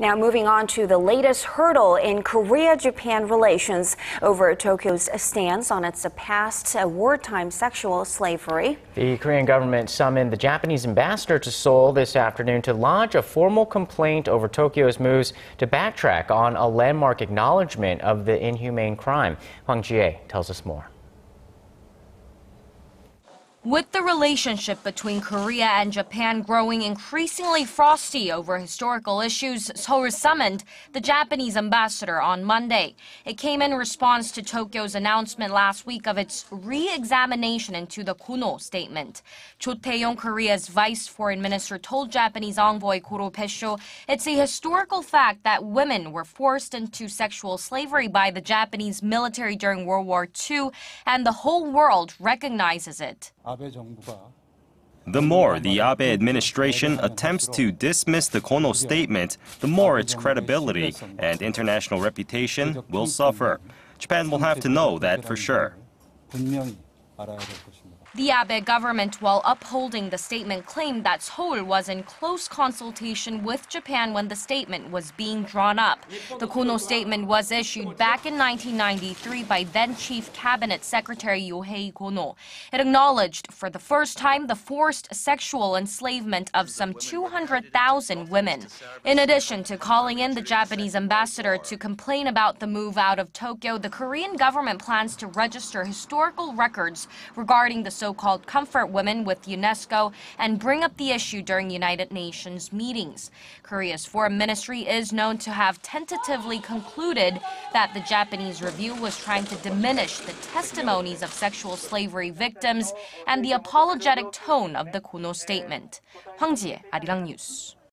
Now moving on to the latest hurdle in Korea-Japan relations over Tokyo's stance on its past wartime sexual slavery. The Korean government summoned the Japanese ambassador to Seoul this afternoon to lodge a formal complaint over Tokyo's moves to backtrack on a landmark acknowledgment of the inhumane crime. Hwang Ji-hye tells us more. With the relationship between Korea and Japan growing increasingly frosty over historical issues, Seoul summoned the Japanese ambassador on Monday. It came in response to Tokyo's announcement last week of its re-examination into the Koro statement. Cho Tae-yong, Korea's vice foreign minister, told Japanese envoy Koro Bessho it's a historical fact that women were forced into sexual slavery by the Japanese military during World War II, and the whole world recognizes it. The more the Abe administration attempts to dismiss the Koro statement, the more its credibility and international reputation will suffer. Japan will have to know that for sure. The Abe government, while upholding the statement, claimed that Seoul was in close consultation with Japan when the statement was being drawn up. The Koro statement was issued back in 1993 by then-Chief Cabinet Secretary Yohei Kono. It acknowledged for the first time the forced sexual enslavement of some 200,000 women. In addition to calling in the Japanese ambassador to complain about the move out of Tokyo, the Korean government plans to register historical records regarding the so-called comfort women with UNESCO and bring up the issue during United Nations meetings. Korea's foreign ministry is known to have tentatively concluded that the Japanese review was trying to diminish the testimonies of sexual slavery victims and the apologetic tone of the Koro statement. Hwang Ji-hye, Arirang News.